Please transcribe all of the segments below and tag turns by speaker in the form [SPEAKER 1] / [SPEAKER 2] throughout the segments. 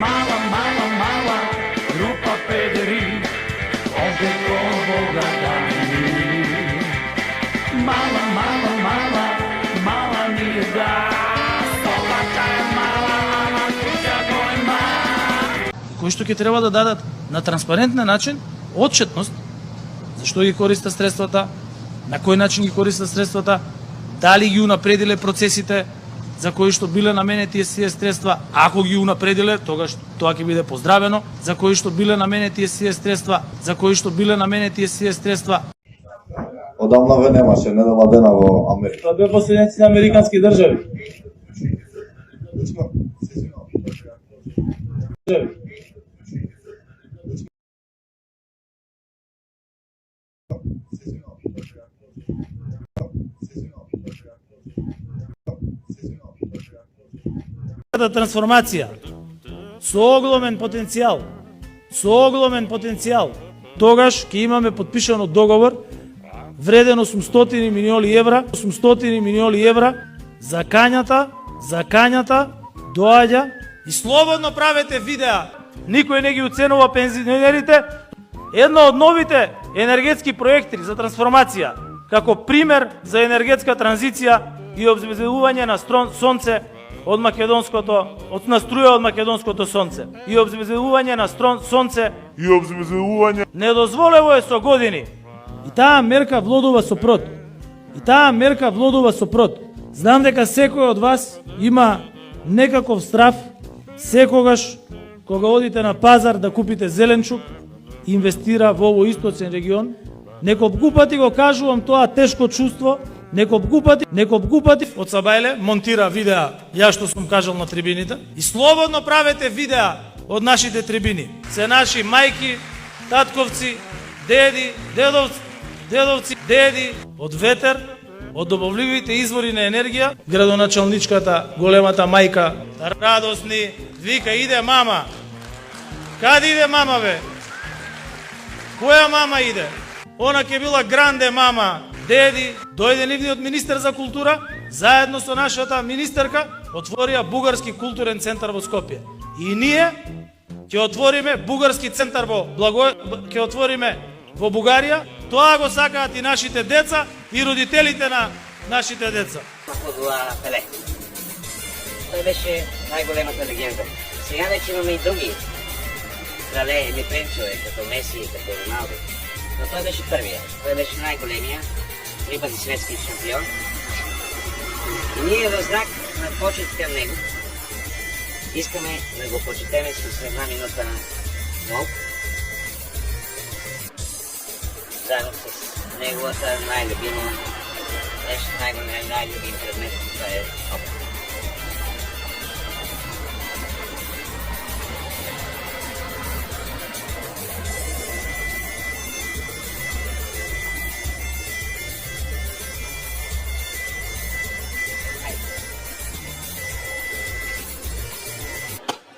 [SPEAKER 1] Mala, mala, mala grupa pederi, ovdje ovoga dani. Mala, mala, mala, mala nije da, sobaka je mala, ама kuća го е мала. Кои што ќе треба да дадат на транспарентен начин отчетност зашто ги користат средствата, на кој начин ги користат средствата, дали ги унапредиле процесите за кои што биле наменети тие средства, ако ги унапредиле, тогаш тоа ќе биде поздравено, за кои што биле наменети тие средства, за кои што биле наменети тие средства.
[SPEAKER 2] Одамна ве немаше, недела дена во Америка.
[SPEAKER 1] Тоа беа последници на американски држави. Трансформација со оголемен потенцијал, тогаш ќе имаме подпишано договор вреден 800 милиони евра, закањата доаѓа и слободно правете видеа, никој не ги уценува пензионерите. Едно од новите енергетски проекти за трансформација, како пример за енергетска транзиција и обезбедување на сонце од македонското, од наструја од македонското сонце и обезбедување на сонце недозволево е со години. И таа мерка влодува со прод. Знам дека секој од вас има некаков страв секогаш кога одите на пазар да купите зеленчук, инвестира во овој истоцен регион. Неколку пати го кажувам тоа тешко чувство. Неколку пати од Сабајле монтира видеа ја што сум кажал на трибините и слободно правете видеа од нашите трибини. Се наши мајки, татковци, деди од ветер, од добавливите извори на енергија. Градоначалничката, големата мајка, радосни, вика иде мама. Каде иде мама бе? Која мама иде? Она ќе била гранде мама. Деди, дојде нивниот министер за култура, заедно со нашата министерка, отворија бугарски културен центар во Скопје. И ние ќе отвориме бугарски центар ќе отвориме во Бугарија. Тоа го сакаат и нашите деца и родителите на нашите деца.
[SPEAKER 3] Пеле. Тој беше најголемата легенда. Сега вече имаме и други крале или принцове, като Меси, като Роналдо. Но тој беше првиот. Тој беше најголемиот. 3 пати светски шампион. И ние во знак на почет към него искаме да го почетеме с една минута на мълк. Заедно с неговата най-любима, най-любим предмет, това е опит.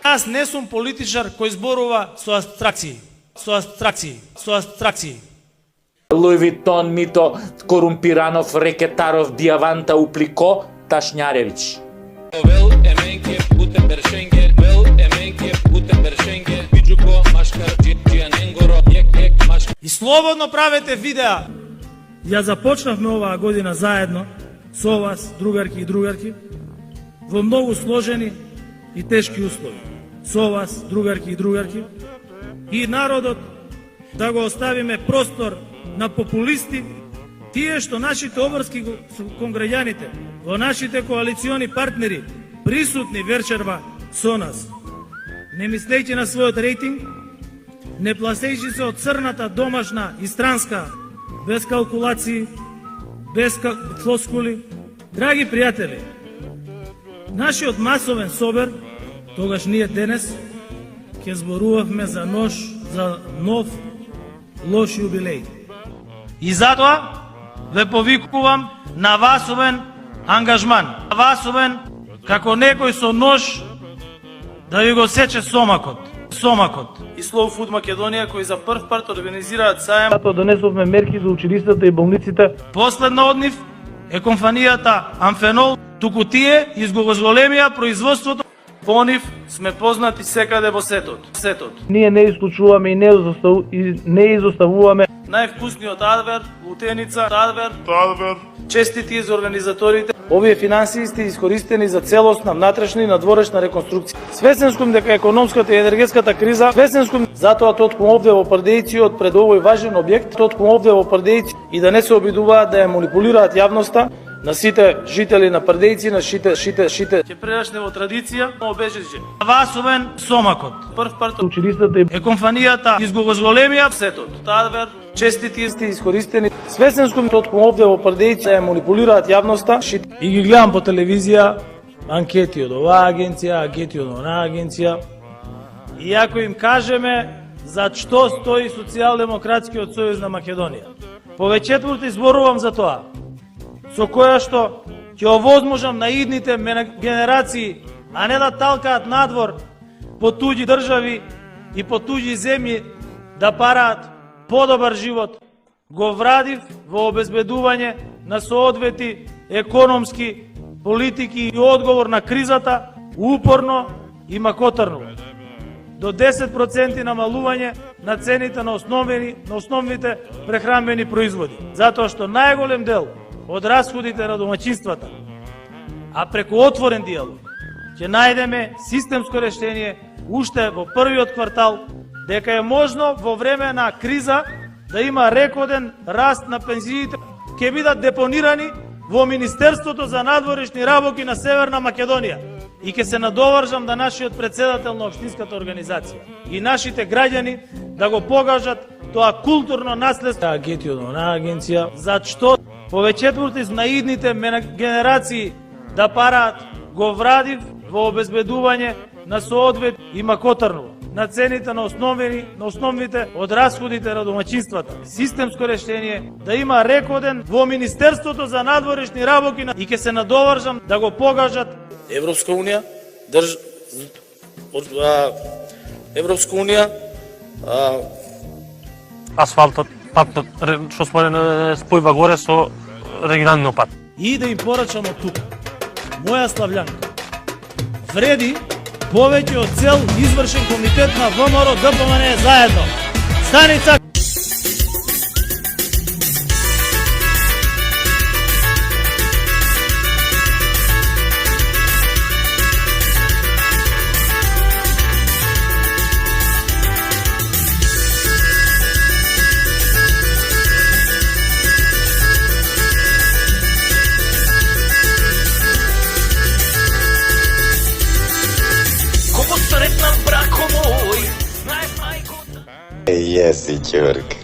[SPEAKER 1] Аз не сум политичар кој зборува со абстракции.
[SPEAKER 4] Луи Витон, Мито, Корумпиранов, Рекетаров, Диаванта, Уплико, Ташњаревич.
[SPEAKER 1] И слободно правете видеа. Ја започнавме оваа година заедно со вас, другарки и другарки, во многу сложени и тешки услови. Со вас, другарки и другарки, и народот да го оставиме простор на популисти, тие што нашите обврски кон граѓаните, во нашите коалициони партнери, присутни вечерва со нас. Не мислејќи на својот рейтинг, не пласејќи се од црната домашна и странска, без калкулации, без флоскули. Драги пријатели, нашиот масовен собер, тогаш ние денес ќе зборувавме за нов лош јубилеј. И затоа ве повикувам на васовен ангажман, на васовен како некој со нож да ви го сече сомакот. И Slow Food Македонија кои за прв пат организираат саем. Затоа донесовме мерки за училиштата и болниците. Последна од нив е компанијата Амфенол, туку тие изголемија производството во нив сме познати секаде во сетот.
[SPEAKER 5] Ние не исклучуваме и не изоставуваме
[SPEAKER 1] Највкусниот адвер, лутеница, адвер. Честити за организаторите. Овие финансии сте искористени за целосна внатрешна и надворешна реконструкција. Свесен сум дека економската и енергетската криза, затоа тоткум овде во Прдејци пред овој важен објект, и да не се обидуваат да ја манипулираат јавноста на сите жители на Прдејци, на шите. Ќе прерашне во традиција, обежиже. Васовен сомакот. Прв парт
[SPEAKER 5] училистата и
[SPEAKER 1] е компанијата изголемија сетот. Адвер, честити сте искористени. Свесен сум тоткум овде во Прдејци да ја манипулираат јавноста и ги гледам по телевизија анкети од оваа агенција, анкети од онаа агенција. И ако им кажеме за што стои Социјалдемократскиот сојуз на Македонија, повеќе изборувам за тоа, со која што ќе овозможам на идните генерации, а не да талкаат надвор по туѓи држави и по туѓи земји да параат подобар живот, го врадив во обезбедување на соодветни економски политики и одговор на кризата упорно и макотарно. До 10% намалување на цените на основните прехранбени производи, затоа што најголем дел од расходите на домаќинствата, а преку отворен диалог ќе најдеме системско решение уште во првиот квартал, дека е можно во време на криза да има рекорден раст на пензиите, ќе бидат депонирани во Министерството за надворешни работи на Северна Македонија и ќе се надовржам да нашиот председател на општинската организација и нашите граѓани да го покажат тоа културно наследство. Агенти од онаа агенција, за што повеќе на идните генерации да параат, го врадив во обезбедување на соодвет и макотарно на цените на основните од расходите на домаќинствата. Системско решение да има рекорден во Министерството за надворешни работи и ќе се надовржам да го покажат Европска унија,
[SPEAKER 6] асфалтот, патот, што спојува горе со регионалниот пат.
[SPEAKER 1] И да им порачам од тука. Моја Слављанка вреди повеќе од цел извршен комитет на ВМРО ДПМН заедно. Станица
[SPEAKER 7] Еси, Ќурк.